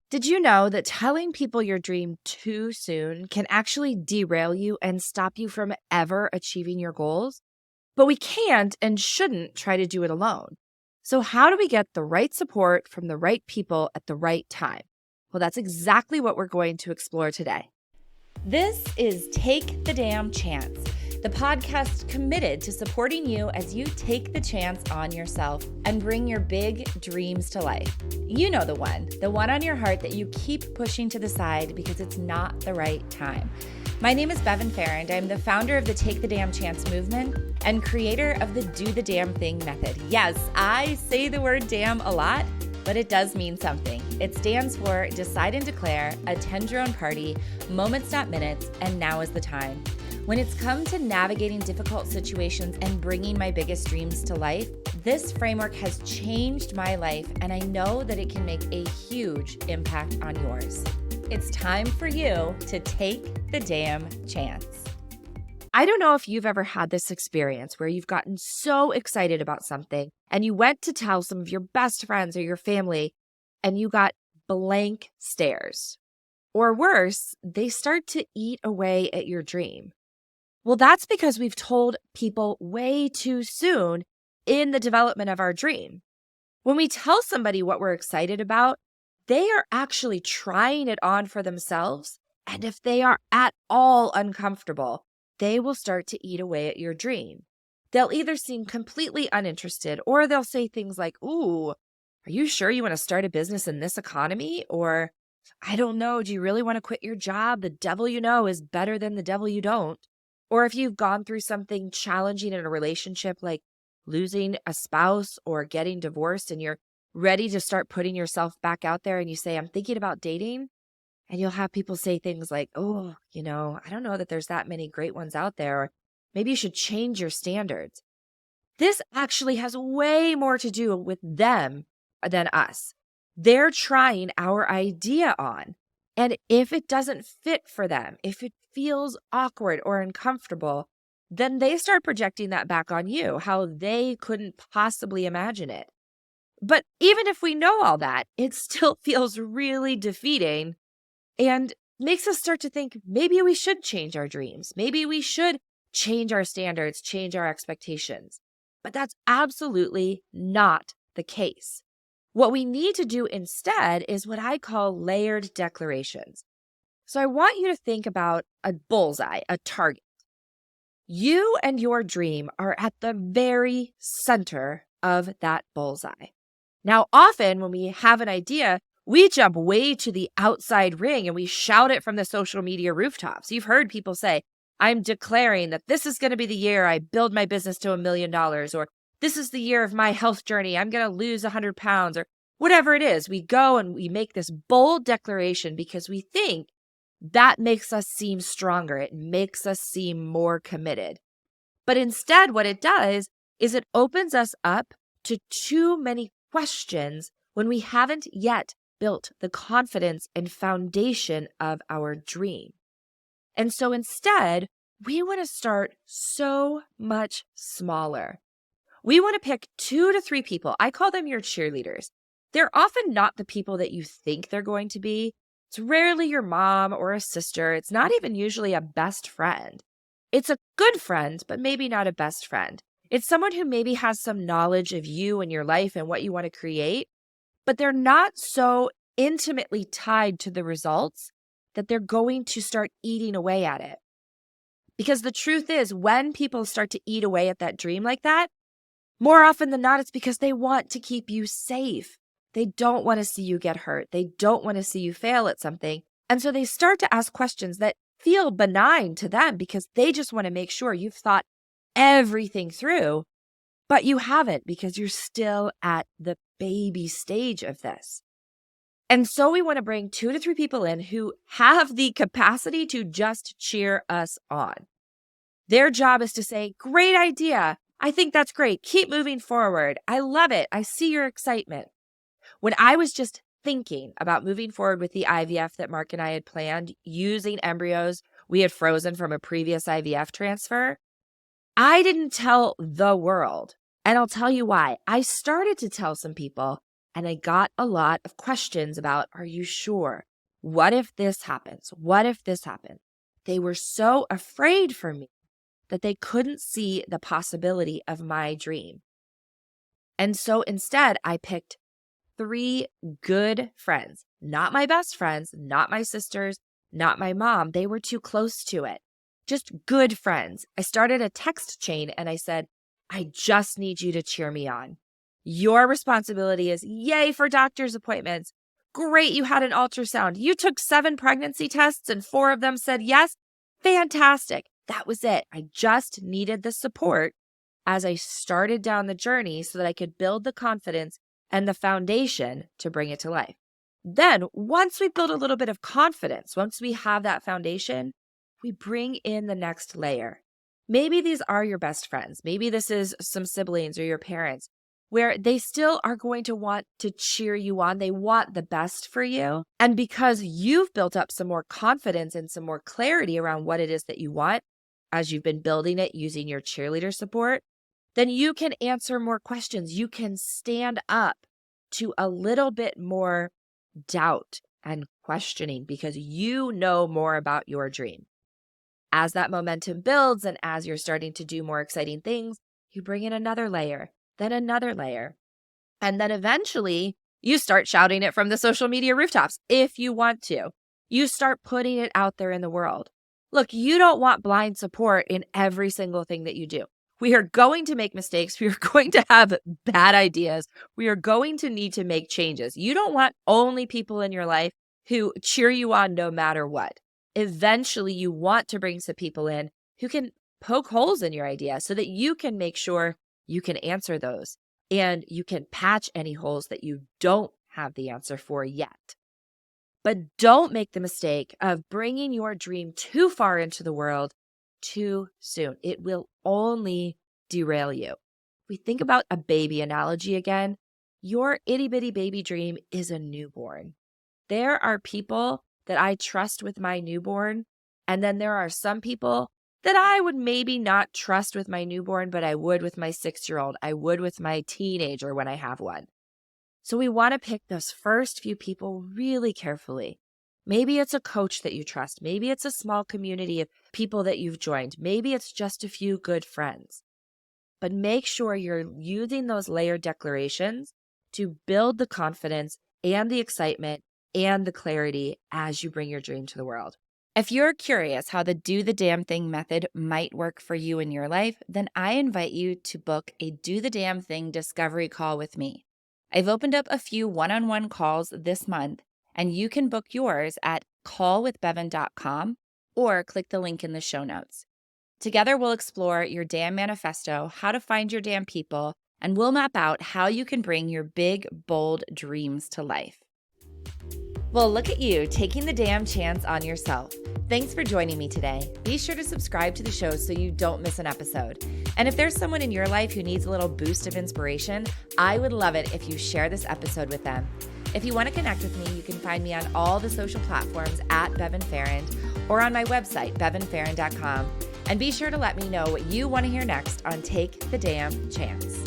Did you know that telling people your dream too soon can actually derail you and stop you from ever achieving your goals? But we can't and shouldn't try to do it alone. So, how do we get the right support from the right people at the right time? Well, that's exactly what we're going to explore today. This is Take the Damn Chance, the podcast committed to supporting you as you take the chance on yourself and bring your big dreams to life. You know the one on your heart that you keep pushing to the side because it's not the right time. My name is Bevan, and I'm the founder of the Take the Damn Chance movement and creator of the Do the Damn Thing method. Yes, I say the word damn a lot, but it does mean something. It stands for Decide and Declare, Attend Your Own Party, Moments Not Minutes, and Now is the Time. When it's come to navigating difficult situations and bringing my biggest dreams to life, this framework has changed my life, and I know that it can make a huge impact on yours. It's time for you to take the damn chance. I don't know if you've ever had this experience where you've gotten so excited about something and you went to tell some of your best friends or your family and you got blank stares. Or worse, they start to eat away at your dream. Well, that's because we've told people way too soon in the development of our dream. When we tell somebody what we're excited about, they are actually trying it on for themselves. And if they are at all uncomfortable, they will start to eat away at your dream. They'll either seem completely uninterested or they'll say things like, "Ooh, are you sure you want to start a business in this economy?" Or, "I don't know, do you really want to quit your job? The devil you know is better than the devil you don't." Or if you've gone through something challenging in a relationship like losing a spouse or getting divorced and you're ready to start putting yourself back out there and you say, "I'm thinking about dating." And you'll have people say things like, "Oh, I don't know that there's that many great ones out there. Or maybe you should change your standards." This actually has way more to do with them than us. They're trying our idea on. And if it doesn't fit for them, if it feels awkward or uncomfortable, then they start projecting that back on you, how they couldn't possibly imagine it. But even if we know all that, it still feels really defeating and makes us start to think maybe we should change our dreams. Maybe we should change our standards, change our expectations. But that's absolutely not the case. What we need to do instead is what I call layered declarations. So I want you to think about a bullseye, a target. You and your dream are at the very center of that bullseye. Now, often when we have an idea, we jump way to the outside ring and we shout it from the social media rooftops. You've heard people say, "I'm declaring that this is going to be the year I build my business to $1 million," or "This is the year of my health journey. I'm going to lose 100 pounds," or whatever it is. We go and we make this bold declaration because we think that makes us seem stronger. It makes us seem more committed. But instead, what it does is it opens us up to too many questions when we haven't yet built the confidence and foundation of our dream. And so instead, we want to start so much smaller. We want to pick 2 to 3 people. I call them your cheerleaders. They're often not the people that you think they're going to be. It's rarely your mom or a sister. It's not even usually a best friend. It's a good friend, but maybe not a best friend. It's someone who maybe has some knowledge of you and your life and what you want to create, but they're not so intimately tied to the results that they're going to start eating away at it. Because the truth is, when people start to eat away at that dream like that, more often than not, it's because they want to keep you safe. They don't want to see you get hurt. They don't want to see you fail at something. And so they start to ask questions that feel benign to them because they just want to make sure you've thought everything through, but you haven't because you're still at the baby stage of this. And so we want to bring 2 to 3 people in who have the capacity to just cheer us on. Their job is to say, "Great idea. I think that's great. Keep moving forward. I love it. I see your excitement." When I was just thinking about moving forward with the IVF that Mark and I had planned using embryos we had frozen from a previous IVF transfer, I didn't tell the world. And I'll tell you why. I started to tell some people, And I got a lot of questions about, are you sure? What if this happens? What if this happens? They were so afraid for me that they couldn't see the possibility of my dream. And so instead, I picked 3 good friends, not my best friends, not my sisters, not my mom. They were too close to it. Just good friends. I started a text chain and I said, I just need you to cheer me on. Your responsibility is yay for doctor's appointments. Great, you had an ultrasound. You took 7 pregnancy tests and 4 of them said yes. Fantastic. That was it. I just needed the support as I started down the journey so that I could build the confidence and the foundation to bring it to life. Then, once we build a little bit of confidence, once we have that foundation, we bring in the next layer. Maybe these are your best friends. Maybe this is some siblings or your parents, where they still are going to want to cheer you on. They want the best for you. And because you've built up some more confidence and some more clarity around what it is that you want, as you've been building it using your cheerleader support, then you can answer more questions. You can stand up to a little bit more doubt and questioning because you know more about your dream. As that momentum builds and as you're starting to do more exciting things, you bring in another layer, then another layer. And then eventually you start shouting it from the social media rooftops if you want to. You start putting it out there in the world. Look, you don't want blind support in every single thing that you do. We are going to make mistakes. We are going to have bad ideas. We are going to need to make changes. You don't want only people in your life who cheer you on no matter what. Eventually, you want to bring some people in who can poke holes in your idea so that you can make sure you can answer those and you can patch any holes that you don't have the answer for yet. But don't make the mistake of bringing your dream too far into the world too soon. It will only derail you. We think about a baby analogy again. Your itty bitty baby dream is a newborn. There are people that I trust with my newborn, and then there are some people that I would maybe not trust with my newborn, but I would with my 6-year-old. I would with my teenager when I have one. So we want to pick those first few people really carefully. Maybe it's a coach that you trust. Maybe it's a small community of people that you've joined. Maybe it's just a few good friends. But make sure you're using those layered declarations to build the confidence and the excitement and the clarity as you bring your dream to the world. If you're curious how the do the damn thing method might work for you in your life, then I invite you to book a do the damn thing discovery call with me. I've opened up a few one-on-one calls this month, and you can book yours at callwithbevan.com or click the link in the show notes. Together, we'll explore your damn manifesto, how to find your damn people, and we'll map out how you can bring your big, bold dreams to life. Well, look at you taking the damn chance on yourself. Thanks for joining me today. Be sure to subscribe to the show so you don't miss an episode. And if there's someone in your life who needs a little boost of inspiration, I would love it if you share this episode with them. If you want to connect with me, you can find me on all the social platforms at Bevan Farrand or on my website, bevanfarrand.com. And be sure to let me know what you want to hear next on Take the Damn Chance.